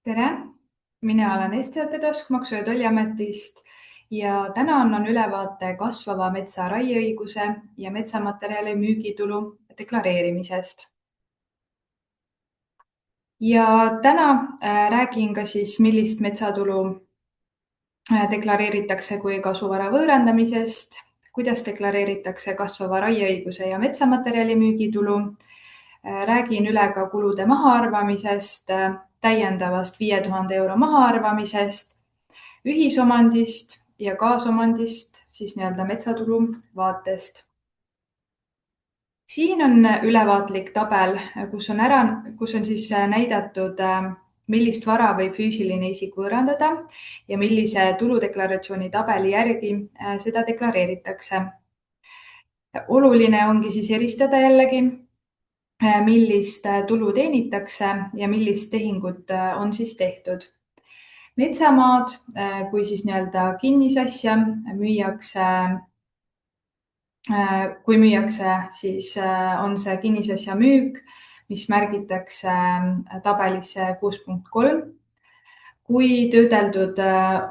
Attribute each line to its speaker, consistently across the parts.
Speaker 1: Tere! Mina olen Ester Pedosk Maksu- ja Tolliametist ja täna annan ülevaate kasvava metsa raieõiguse ja metsamaterjali müügitulu deklareerimisest. Ja täna räägin ka siis, millist metsatulu deklareeritakse kui kasvuvara võõrandamisest, kuidas deklareeritakse kasvava raieõiguse ja metsamaterjali müügitulu. Räägin üle ka kulude mahaarvamisest, täiendavast 5000 euro mahaarvamisest, ühisomandist ja kaasomandist, siis nii-öelda metsatulu vaatest. Siin on ülevaatlik tabel, kus on siis näidatud, millist vara võib füüsiline isik võõrandada ja millise tuludeklaratsiooni tabeli järgi seda deklareeritakse. Oluline ongi siis eristada jällegi, millist tulu teenitakse ja millist tehingut on siis tehtud. Metsamaad kui siis nii-öelda kinnisasja kui müüakse, siis on see kinnisasja müük, mis märgitakse tabelisse 6.3. Kui töödeldud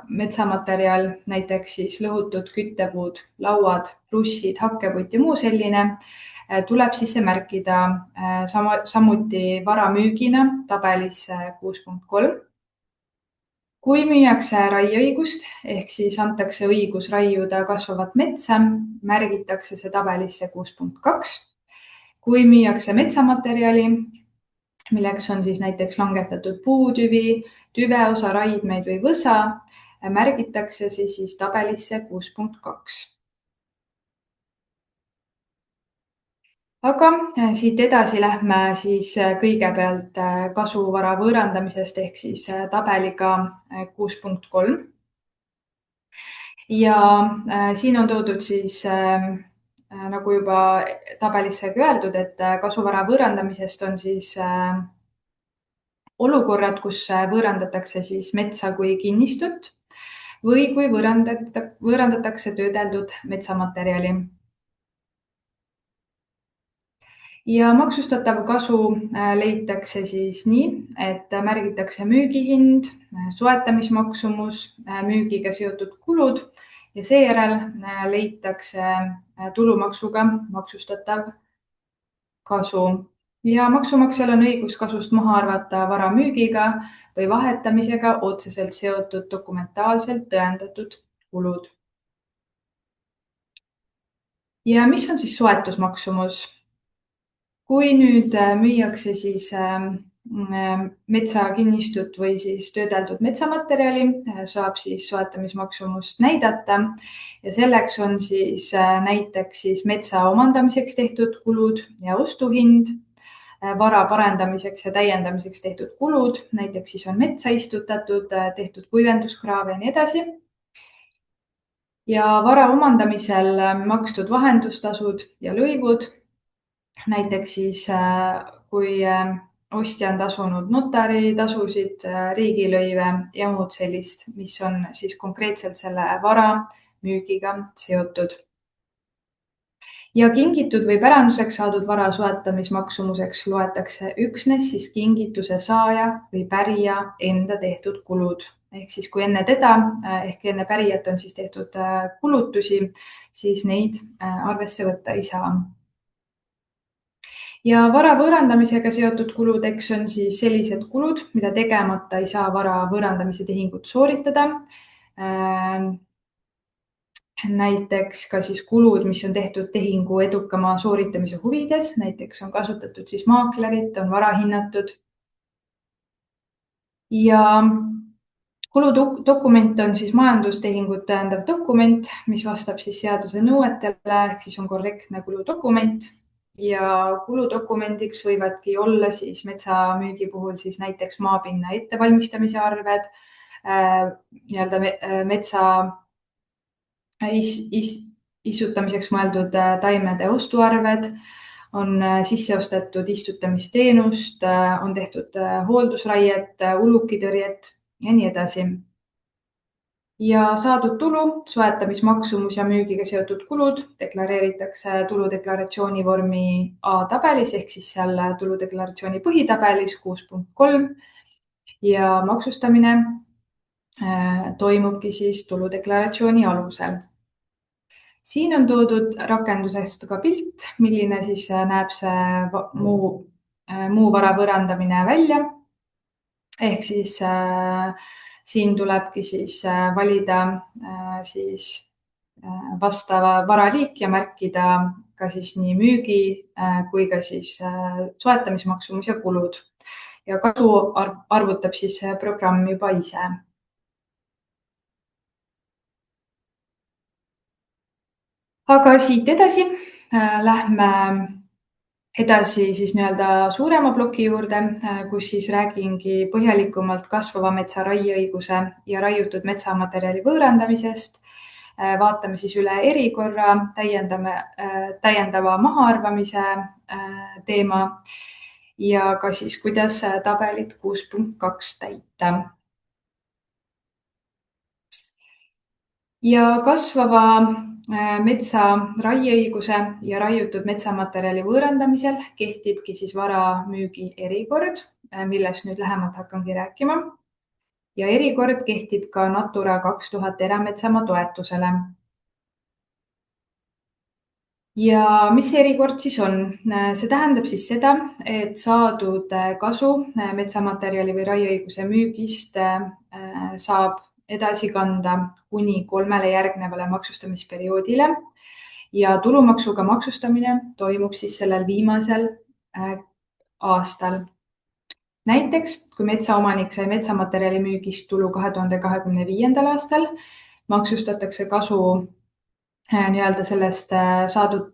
Speaker 1: metsamaterjal, näiteks siis lõhutud küttepuud, lauad, prussid, hakkepuit ja muu selline, tuleb sisse märkida samuti vara müügina tabelisse 6.3. Kui müüakse raieõigust ehk siis antakse õigus raiuda kasvavat metsa, märgitakse see tabelisse 6.2. Kui müüakse metsamaterjali, milleks on siis näiteks langetatud puutüvi, tüveosa, raidmeid või võsa, märgitakse siis tabelisse 6.2. Aga siit edasi lähme siis kõigepealt kasvuvara võõrandamisest ehk siis tabeliga 6.3. Ja siin on toodud siis, nagu juba tabelissegi öeldud, et kasvuvara võõrandamisest on siis olukorrad, kus võõrandatakse siis metsa kui kinnistut või kui võõrandatakse töödeldud metsamaterjali. Ja maksustatav kasu leitakse siis nii, et märgitakse müügihind, soetamismaksumus, müügiga seotud kulud ja seejärel leitakse tulumaksuga maksustatav kasu. Ja maksumaksjal on õigus kasust maha arvata vara müügiga või vahetamisega otseselt seotud dokumentaalselt tõendatud kulud. Ja mis on siis soetusmaksumus? Kui nüüd müüakse siis metsakinnistut või siis töödeldud metsamaterjali, saab siis soetamismaksumust näidata ja selleks on siis näiteks siis metsa omandamiseks tehtud kulud ja ostuhind, vara parendamiseks ja täiendamiseks tehtud kulud, näiteks siis on metsa istutatud, tehtud kuivenduskraave ja nii edasi. Ja vara omandamisel makstud vahendustasud ja lõivud, näiteks siis kui ostja on tasunud notaritasusid, riigilõive ja muud sellist, mis on siis konkreetselt selle vara müügiga seotud. Ja kingitud või päranduseks saadud vara soetamismaksumuseks loetakse üksnes siis kingituse saaja või pärija enda tehtud kulud. Ehk siis kui enne teda ehk enne pärijat on siis tehtud kulutusi, siis neid arvesse võtta ei saa. Ja vara võõrandamisega seotud kuludeks on siis sellised kulud, mida tegemata ei saa vara võõrandamise tehingut sooritada. Näiteks ka siis kulud, mis on tehtud tehingu edukama sooritamise huvides, näiteks on kasutatud siis maaklerit, on vara hinnatud. Ja kuludokument on siis majandustehingut tõendav dokument, mis vastab siis seaduse nõuetele, ehk siis on korrektne kuludokument. Ja kuludokumendiks võivadki olla siis metsamüügi puhul siis näiteks maapinna ettevalmistamise arved, nii-öelda metsa istutamiseks mõeldud taimede ostuarved, on sisse ostetud istutamisteenust, on tehtud hooldusraiet, ulukitõrjet ja nii edasi. Ja saadud tulu, soetamismaksumus ja müügiga seotud kulud deklareeritakse tuludeklaratsiooni vormi A tabelis ehk siis seal tuludeklaratsiooni põhitabelis 6.3 ja maksustamine toimubki siis tuludeklaratsiooni alusel. Siin on toodud rakendusest ka pilt, milline siis näeb see muu vara võõrandamine välja. Ehk siis siin tulebki siis valida vastava varaliik ja märkida ka siis nii müügi kui ka siis soetamismaksumus ja kulud. Ja kasu arvutab siis programm juba ise. Aga siit edasi lähme edasi siis nii-öelda suurema ploki juurde, kus siis räägingi põhjalikumalt kasvava metsa raieõiguse ja raiutud metsamaterjali võõrandamisest. Vaatame siis üle erikorra, täiendava mahaarvamise teema ja ka siis, kuidas tabelit 6.2 täita. Ja kasvava metsa raieõiguse ja raiutud metsamaterjali võõrandamisel kehtibki siis vara müügi erikord, millest nüüd lähemalt hakkangi rääkima. Ja erikord kehtib ka Natura 2000 erametsamaa toetusele. Ja mis see erikord siis on? See tähendab siis seda, et saadud kasu metsamaterjali või raieõiguse müügist saab edasi kanda kuni 3 järgnevale maksustamisperioodile ja tulumaksuga maksustamine toimub siis sellel viimasel aastal. Näiteks, kui metsaomanik sai metsamaterjali müügist tulu 2025. aastal, maksustatakse kasu nii-öelda sellest saadud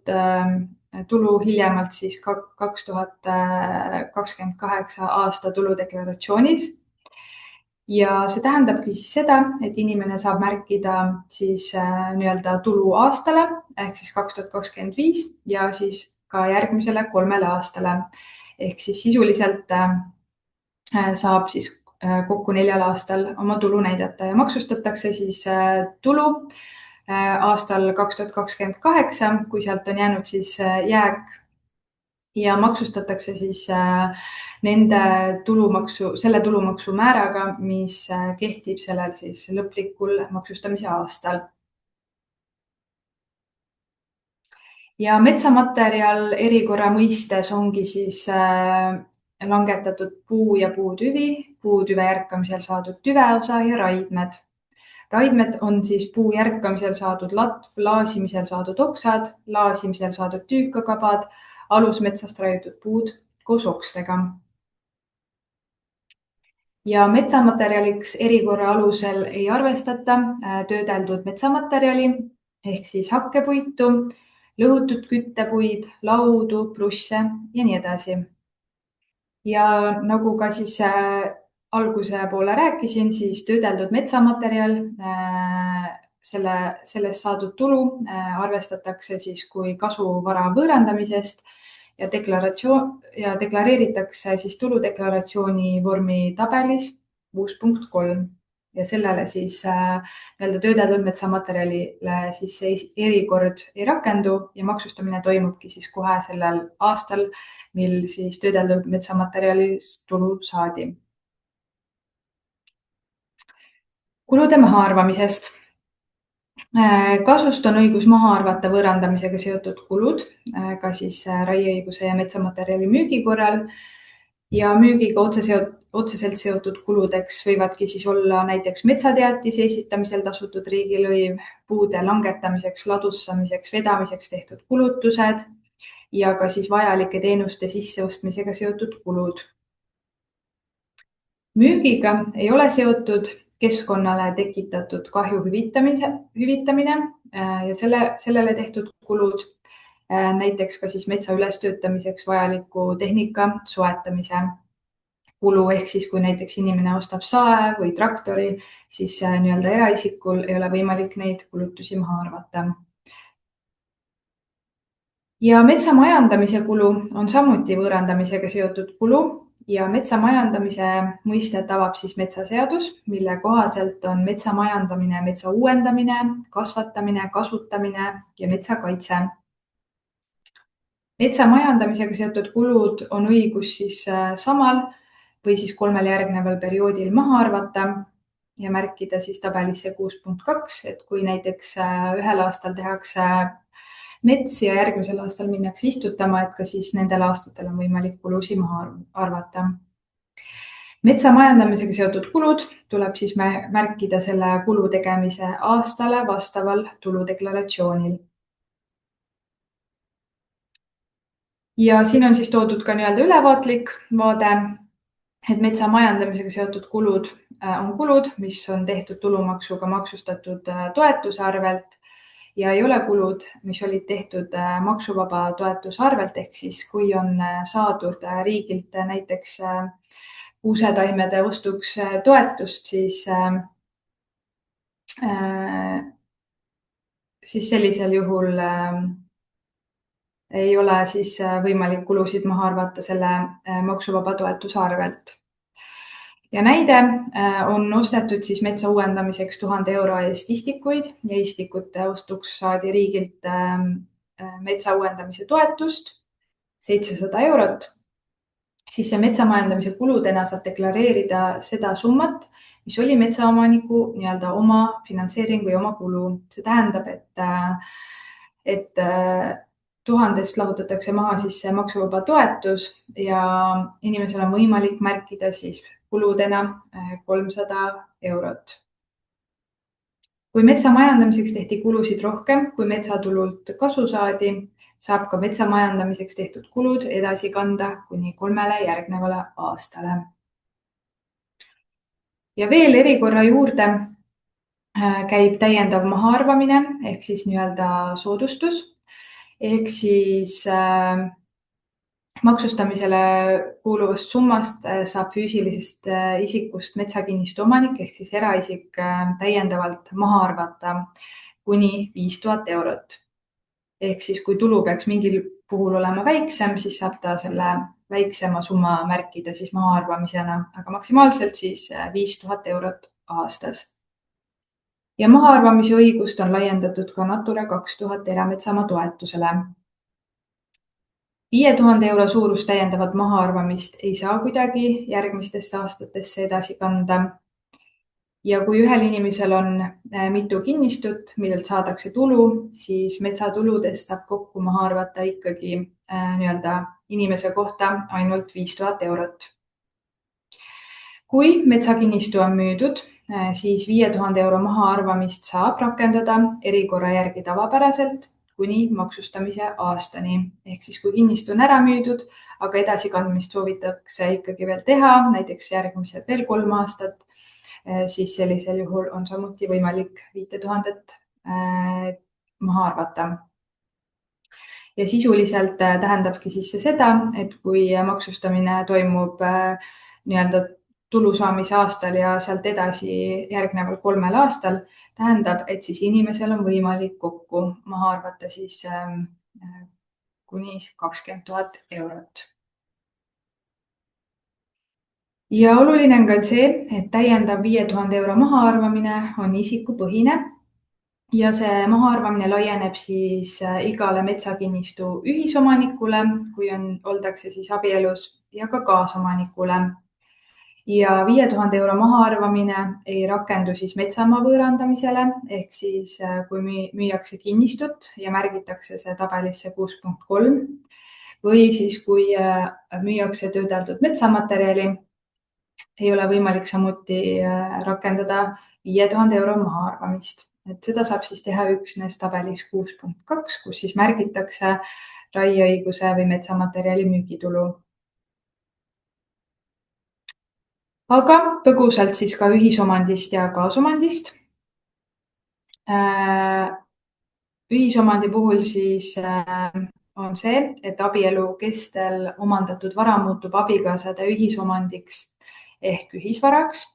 Speaker 1: tulu hiljemalt siis 2028 aasta tuludeklaratsioonis. Ja see tähendabki siis seda, et inimene saab märkida siis nii-öelda tulu aastale ehk siis 2025 ja siis ka järgmisele 3 aastale. Ehk siis sisuliselt saab siis kokku 4 aastal oma tulu näidata ja maksustatakse siis tulu aastal 2028, kui sealt on jäänud siis jääk ja maksustatakse siis selle tulumaksu määraga, mis kehtib sellel siis lõplikul maksustamise aastal. Ja metsamaterjal erikorra mõistes ongi siis langetatud puu ja puutüvi, puutüve järkamisel saadud tüveosa ja raidmed. Raidmed on siis puu järkamisel saadud latv, laasimisel saadud oksad, laasimisel saadud tüükakabad, alusmetsast raiutud puud koos okstega. Ja metsamaterjaliks erikorra alusel ei arvestata töödeldud metsamaterjali ehk siis hakkepuitu, lõhutud küttepuid, laudu, prusse ja nii edasi. Ja nagu ka siis alguse poole rääkisin, siis töödeldud metsamaterjal, sellest saadud tulu arvestatakse siis kui kasu vara võõrandamisest ja deklareeritakse siis tuludeklaratsiooni vormi tabelis 6.3 ja sellele siis nii-öelda töödeldud metsamaterjalile siis see erikord ei rakendu ja maksustamine toimubki siis kohe sellel aastal, mil siis töödeldud metsamaterjalist tulu saadi. Kulude mahaarvamisest. Kasust on õigus maha arvata võõrandamisega seotud kulud, ka siis raieõiguse ja metsamaterjali müügi korral ja müügiga otseselt seotud kuludeks võivadki siis olla näiteks metsateatise esitamisel tasutud riigilõiv, puude langetamiseks, ladustamiseks, vedamiseks tehtud kulutused ja ka siis vajalike teenuste sisseostmisega seotud kulud. Müügiga ei ole seotud keskkonnale tekitatud kahju hüvitamine ja sellele tehtud kulud, näiteks ka siis metsa ülestöötamiseks vajaliku tehnika soetamise kulu, ehk siis kui näiteks inimene ostab sae või traktori, siis nii-öelda eraisikul ei ole võimalik neid kulutusi maha arvata. Ja metsa majandamise kulu on samuti võõrandamisega seotud kulu ja metsa majandamise mõistet avab siis metsaseadus, mille kohaselt on metsa majandamine metsa uuendamine, kasvatamine, kasutamine ja metsakaitse. Metsa majandamisega seotud kulud on õigus siis samal või siis 3 järgneval perioodil maha arvata ja märkida siis tabelisse 6.2, et kui näiteks ühel aastal tehakse mets ja järgmisel aastal minnakse istutama, et ka siis nendel aastatel on võimalik kulusid maha arvata. Metsa majandamisega seotud kulud tuleb siis märkida selle kulu tegemise aastale vastaval tuludeklaratsioonil. Ja siin on siis toodud ka nii-öelda ülevaatlik vaade, et metsa majandamisega seotud kulud on kulud, mis on tehtud tulumaksuga maksustatud toetuse arvelt ja ei ole kulud, mis olid tehtud maksuvaba toetuse arvelt, ehk siis kui on saadud riigilt näiteks kuusetaimede ostuks toetust, siis sellisel juhul ei ole siis võimalik kulusid maha arvata selle maksuvaba toetuse arvelt. Ja näide on ostetud siis metsa uuendamiseks 1000 euro eest istikuid ja istikute ostuks saadi riigilt metsa uuendamise toetust 700 eurot, siis see metsamajandamise kuludena saab deklareerida seda summat, mis oli metsaomaniku nii-öelda oma finantseering või oma kulu. See tähendab, et 1000-st lahutatakse maha siis see maksuvaba toetus ja inimesel on võimalik märkida siis kuludena 300 eurot. Kui metsa majandamiseks tehti kulusid rohkem, kui metsatulult kasu saadi, saab ka metsa majandamiseks tehtud kulud edasi kanda kuni 3 järgnevale aastale. Ja veel erikorra juurde käib täiendav mahaarvamine ehk siis nii-öelda soodustus. Ehk siis maksustamisele kuuluvast summast saab füüsilisest isikust metsakinnistu omanik ehk siis eraisik täiendavalt maha arvata kuni 5000 eurot. Ehk siis kui tulu peaks mingil puhul olema väiksem, siis saab ta selle väiksema summa märkida siis mahaarvamisena, aga maksimaalselt siis 5000 eurot aastas. Ja mahaarvamise õigust on laiendatud ka Natura 2000 erametsamaa toetusele. 5000 euro suurust täiendavat mahaarvamist ei saa kuidagi järgmistesse aastatesse edasi kanda. Ja kui ühel inimesel on mitu kinnistut, millelt saadakse tulu, siis metsatuludest saab kokku maha arvata ikkagi nii-öelda inimese kohta ainult 5000 eurot. Kui metsakinnistu on müüdud, siis 5000 euro mahaarvamist saab rakendada erikorra järgi tavapäraselt kuni maksustamise aastani. Ehk siis kui kinnistu on ära müüdud, aga edasikandmist soovitakse ikkagi veel teha, näiteks järgmised veel 3 aastat, siis sellisel juhul on samuti võimalik 5000 maha arvata. Ja sisuliselt tähendabki siis see seda, et kui maksustamine toimub nii-öelda tulu saamise aastal ja sealt edasi järgneval 3 aastal, tähendab, et siis inimesel on võimalik kokku maha arvata siis kuni 20 000 eurot. Ja oluline on ka see, et täiendav 5000 euro mahaarvamine on isikupõhine ja see mahaarvamine laieneb siis igale metsakinnistu ühisomanikule, kui oldakse siis abielus, ja ka kaasomanikule. Ja 5000 euro mahaarvamine ei rakendu siis metsamaa võõrandamisele, ehk siis kui müüakse kinnistut ja märgitakse see tabelisse 6.3 või siis kui müüakse töödeldud metsamaterjali, ei ole võimalik samuti rakendada 5000 euro mahaarvamist. Et seda saab siis teha üksnes tabelis 6.2, kus siis märgitakse raieõiguse või metsamaterjali müügitulu. Aga põgusalt siis ka ühisomandist ja kaasomandist. Ühisomandi puhul siis on see, et abielu kestel omandatud vara muutub abikaasade ühisomandiks ehk ühisvaraks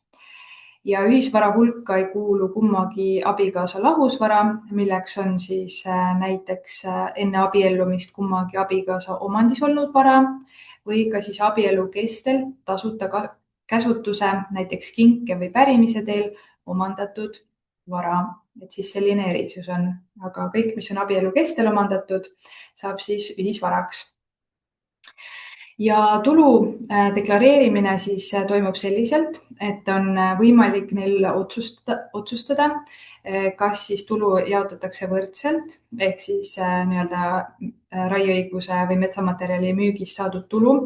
Speaker 1: ja ühisvara hulka ei kuulu kummagi abikaasa lahusvara, milleks on siis näiteks enne abiellumist kummagi abikaasa omandis olnud vara või ka siis abielu kestel tasuta käsutuse, näiteks kinke või pärimise teel omandatud vara. Et siis selline erisus on, aga kõik, mis on abielu kestel omandatud, saab siis ühisvaraks. ja tulu deklareerimine siis toimub selliselt, et on võimalik neil otsustada, kas siis tulu jaotatakse võrdselt ehk siis nii-öelda raieõiguse või metsamaterjali müügist saadud tulu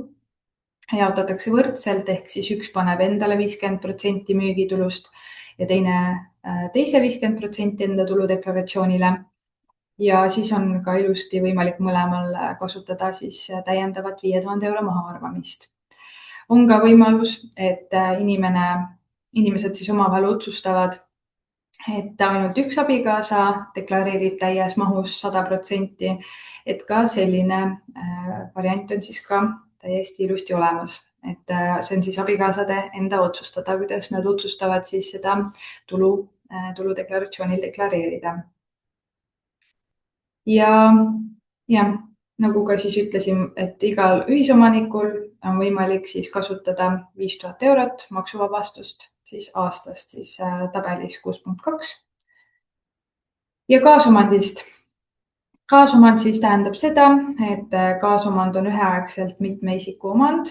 Speaker 1: jaotatakse võrdselt ehk siis üks paneb endale 50% müügitulust ja teine teise 50% enda tuludeklaratsioonile. Ja siis on ka ilusti võimalik mõlemal kasutada siis täiendavat 5000 € mahaarvamist. On ka võimalus, et inimesed siis omavahel otsustavad, et ainult üks abikaasa deklareerib täies mahus 100%, et ka selline variant on siis ka täiesti ilusti olemas. Et see on siis abikaasade enda otsustada, kuidas nad otsustavad siis seda tulu tuludeklaratsioonil deklareerida. Ja jah, nagu ka siis ütlesin, et igal ühisomanikul on võimalik siis kasutada 5000 € maksuvabastust siis aastast siis tabelis 6.2. Ja kaasomandist. Kaasomand siis tähendab seda, et kaasomand on üheaegselt mitme isiku omand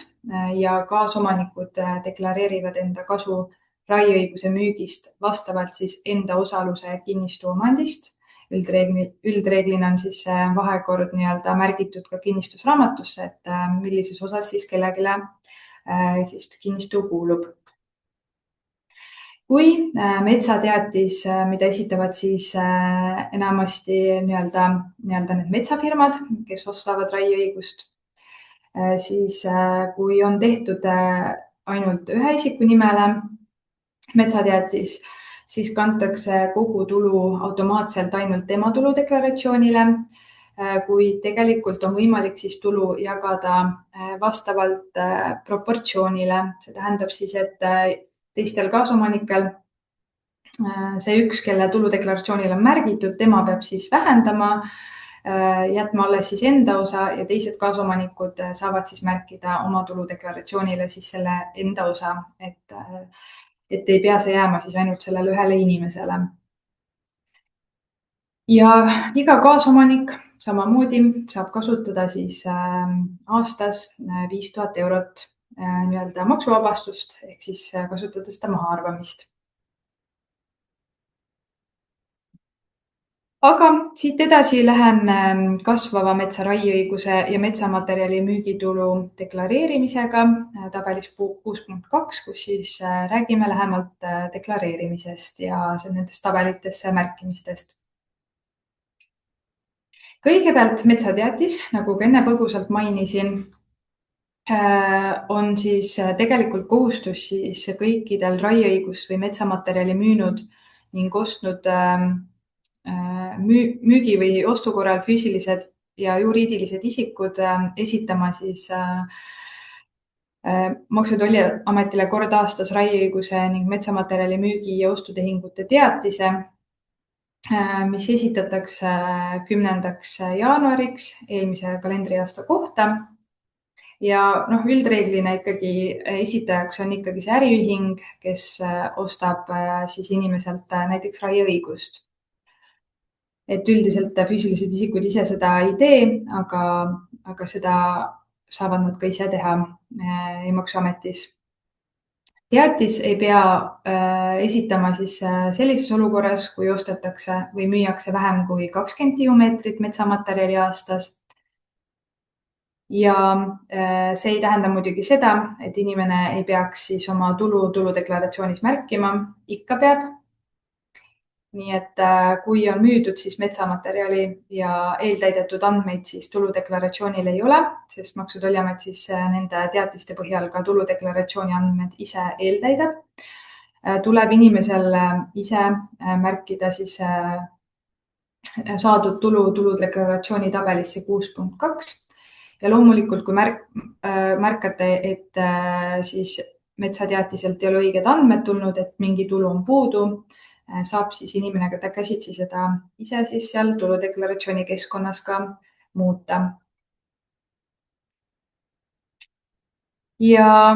Speaker 1: ja kaasomanikud deklareerivad enda kasu raieõiguse müügist vastavalt siis enda osaluse kinnistu omandist. Üldreeglina on siis see vahekord nii-öelda märgitud ka kinnistusraamatusse, et millises osas siis kellelegi siis kinnistu kuulub. Kui metsateatis, mida esitavad siis enamasti nii-öelda need metsafirmad, kes ostavad raieõigust, siis kui on tehtud ainult ühe isiku nimele metsateatis, siis kantakse kogu tulu automaatselt ainult tema tuludeklaratsioonile, kuid tegelikult on võimalik siis tulu jagada vastavalt proportsioonile. See tähendab siis, et teistel kaasomanikel see üks, kelle tuludeklaratsioonil on märgitud, tema peab siis vähendama, jätma alles siis enda osa ja teised kaasomanikud saavad siis märkida oma tuludeklaratsioonile siis selle enda osa, et ei pea see jääma siis ainult sellele ühele inimesele. Ja iga kaasomanik samamoodi saab kasutada siis aastas 5000 € nii-öelda maksuvabastust ehk siis kasutada seda mahaarvamist. Aga siit edasi lähen kasvava metsa raieõiguse ja metsamaterjali müügitulu deklareerimisega tabelis 6.2, kus siis räägime lähemalt deklareerimisest ja nendest tabelitesse märkimistest. Kõigepealt metsateatis, nagu ka enne põgusalt mainisin, on siis tegelikult kohustus siis kõikidel raieõigust või metsamaterjali müünud ning ostnud müügi või ostu korral füüsilised ja juriidilised isikud esitama siis Maksu- ja Tolliametile kord aastas raieõiguse ning metsamaterjali müügi ja ostutehingute teatise, mis esitatakse 10. jaanuariks eelmise kalendriaasta kohta. Ja üldreeglina ikkagi esitajaks on ikkagi see äriühing, kes ostab siis inimeselt näiteks raieõigust. Et üldiselt füüsilised isikud ise seda ei tee, aga seda saavad nad ka ise teha e-maksuametis. Teatis ei pea esitama siis sellises olukorras, kui ostetakse või müüakse vähem kui 20 tihumeetrit metsamaterjali aastas. Ja see ei tähenda muidugi seda, et inimene ei peaks siis oma tuludeklaratsioonis märkima, ikka peab. Nii et kui on müüdud siis metsamaterjali ja eeltäidetud andmeid siis tuludeklaratsioonil ei ole, sest Maksu- ja Tolliamet siis nende teatiste põhjal ka tuludeklaratsiooni andmed ise eeltäidab, tuleb inimesel ise märkida siis saadud tuludeklaratsiooni tabelisse 6.2 ja loomulikult, kui märkate, et siis metsateatiselt ei ole õiged andmed tulnud, et mingi tulu on puudu, saab siis inimene ka käsitsi seda ise siis seal tuludeklaratsiooni keskkonnas ka muuta. Ja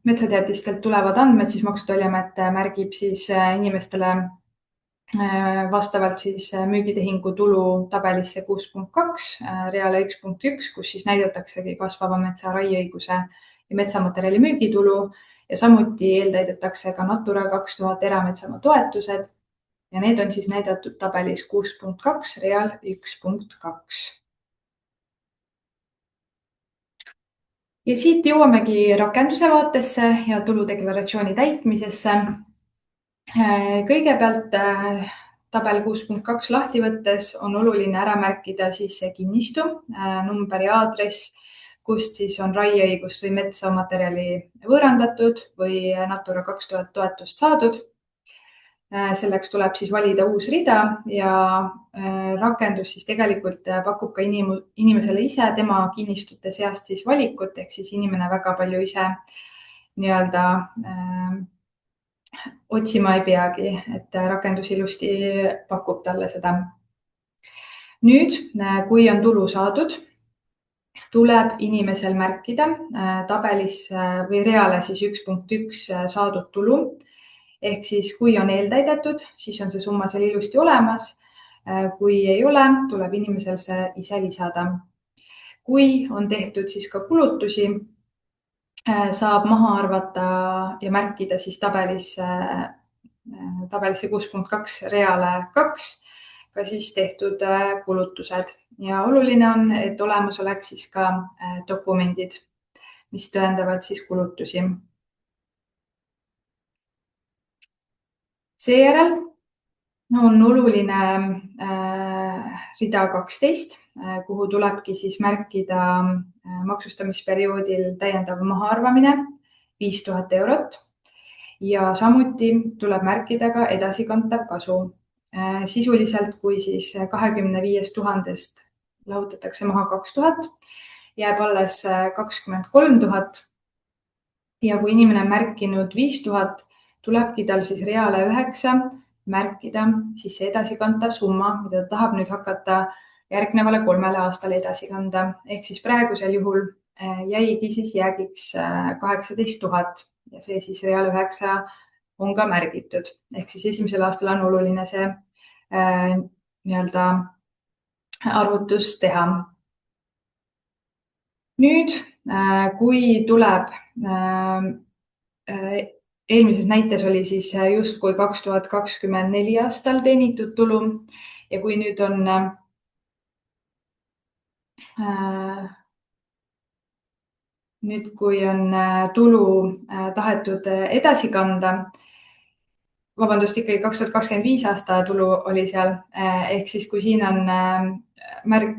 Speaker 1: metsateatistelt tulevad andmed, siis Maksu- ja Tolliamet märgib siis inimestele vastavalt siis müügitehingu tulu tabelisse 6.2 reale 1.1, kus siis näidataksegi kasvava metsa raieõiguse ja metsamaterjali müügitulu ja samuti eeltäidetakse ka Natura 2000 erametsamaa toetused ja need on siis näidatud tabelis 6.2 real 1.2. Ja siit jõuamegi rakenduse vaatesse ja tuludeklaratsiooni täitmisesse. Kõigepealt tabel 6.2 lahti võttes on oluline ära märkida siis see kinnistu, number ja aadress, kust siis on raieõigust või metsamaterjali võõrandatud või Natura 2000 toetust saadud. Selleks tuleb siis valida uus rida ja rakendus siis tegelikult pakub ka inimesele ise tema kinnistute seast siis valikut, ehk siis inimene väga palju ise nii-öelda otsima ei peagi, et rakendus ilusti pakub talle seda. Nüüd, kui on tulu saadud, tuleb inimesel märkida tabelis või reale siis 1.1 saadud tulu. Ehk siis, kui on eeltäidetud, siis on see summa seal ilusti olemas. Kui ei ole, tuleb inimesel see ise lisada. Kui on tehtud siis ka kulutusi, saab maha arvata ja märkida siis tabelisse 6.2 reale 2 ka siis tehtud kulutused ja oluline on, et olemas oleks siis ka dokumendid, mis tõendavad siis kulutusi. Seejärel on oluline rida 12, kuhu tulebki siis märkida maksustamisperioodil täiendav mahaarvamine 5000 eurot ja samuti tuleb märkida ka edasikantav kasu. Sisuliselt, kui siis 25 000-st lahutatakse maha 2000, jääb alles 23 000 ja kui inimene on märkinud 5000, tulebki tal siis reale 9 märkida siis see edasikantav summa, mida ta tahab nüüd hakata järgnevale 3 aastale edasi kanda. Ehk siis praegusel juhul jäigi siis jäägiks 18 000 ja see siis real 9 on ka märgitud. Ehk siis esimesel aastal on oluline see nii-öelda arvutus teha. Nüüd, kui tuleb eelmises näites oli siis justkui 2024 aastal teenitud tulu ja kui nüüd on kui on tulu tahetud edasi kanda, vabandust, ikkagi 2025 aasta tulu oli seal, ehk siis kui siin on,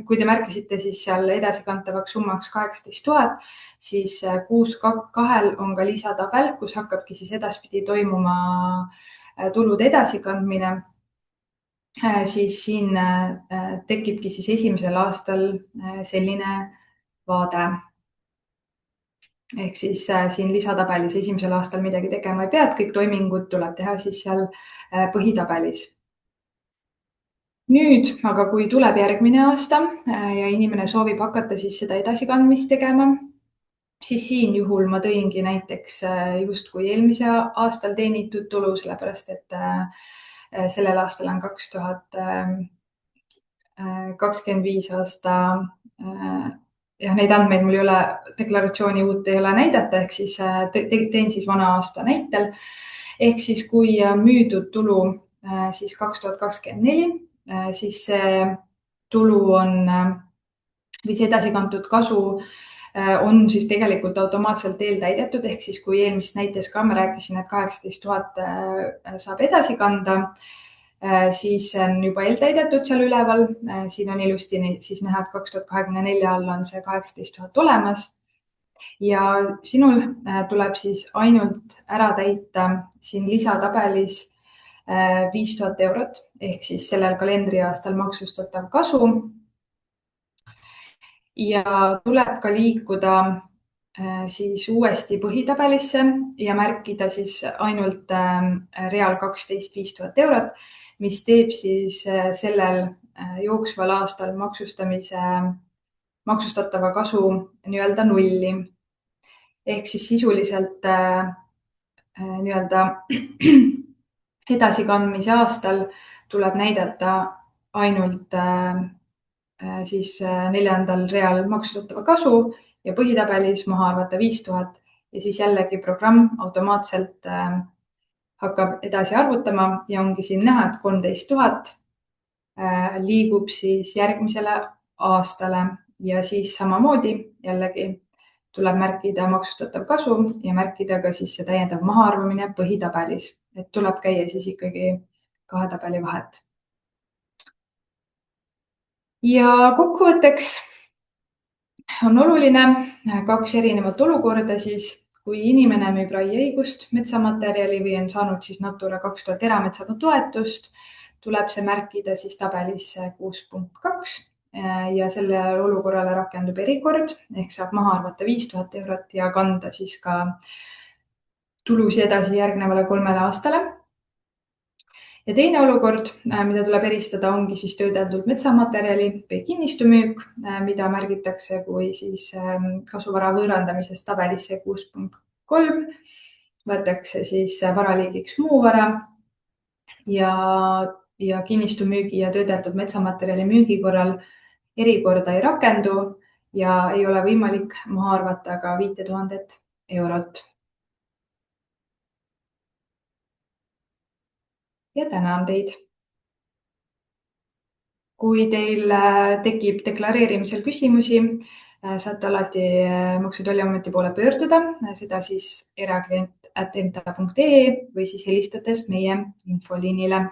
Speaker 1: kui te märkisite siis seal edasikantavaks summaks 18 000, siis 6.2 on ka lisatabel, kus hakkabki siis edaspidi toimuma tulude edasikandmine. Siis siin tekibki siis esimesel aastal selline vaade. Ehk siis siin lisatabelis esimesel aastal midagi tegema ei pea, et kõik toimingud tuleb teha siis seal põhitabelis. Nüüd, aga kui tuleb järgmine aasta ja inimene soovib hakata siis seda edasikandmist tegema, siis siin juhul ma tõingi näiteks justkui eelmise aastal teenitud tulu, sellepärast et sellel aastal on 2025 aasta ja neid andmeid mul ei ole, deklaratsiooni uut ei ole näidata, ehk siis teen siis vana aasta näitel. Ehk siis kui müüdud tulu siis 2024, siis see tulu on või see edasikantud kasu on siis tegelikult automaatselt eeltäidetud, ehk siis kui eelmises näites ka ma rääkisin, et 18 000 saab edasi kanda, siis on juba eeltäidetud seal üleval. Siin on ilusti siis näha, et 2024 all on see 18 000 olemas ja sinul tuleb siis ainult ära täita siin lisatabelis 5000 eurot ehk siis sellel kalendriaastal maksustatav kasu. Ja tuleb ka liikuda siis uuesti põhitabelisse ja märkida siis ainult real 12 5000 eurot, mis teeb siis sellel jooksval aastal maksustatava kasu nii-öelda nulli. Ehk siis sisuliselt nii-öelda edasikandmise aastal tuleb näidata ainult neljandal real maksustatava kasu ja põhitabelis maha arvata 5000 ja siis jällegi programm automaatselt hakkab edasi arvutama ja ongi siin näha, et 13 000 liigub siis järgmisele aastale ja siis samamoodi jällegi tuleb märkida maksustatav kasu ja märkida ka siis see täiendav mahaarvamine põhitabelis, et tuleb käia siis ikkagi kahe tabeli vahet. Ja kokkuvõtteks on oluline kaks erinevat olukorda siis, kui inimene müüb raieõigust, metsamaterjali või on saanud siis Natura 2000 erametsade toetust, tuleb see märkida siis tabelisse 6.2 ja sellele olukorrale rakendub erikord ehk saab maha arvata 5000 eurot ja kanda siis ka tulusid edasi järgnevale 3 aastale. Ja teine olukord, mida tuleb eristada, ongi siis töödeldud metsamaterjali või kinnistumüük, mida märgitakse kui siis kasuvara võõrandamisest tabelisse 6.3. Võetakse siis varaliigiks muu vara ja kinnistumüügi ja töödeldud metsamaterjali müügi korral erikorda ei rakendu ja ei ole võimalik maha arvata ka 5000 eurot. Ja tänan teid! Kui teil tekib deklareerimisel küsimusi, saate alati Maksu- ja Tolliameti poole pöörduda, seda siis eraklient@mta.ee või siis helistades meie infoliinile.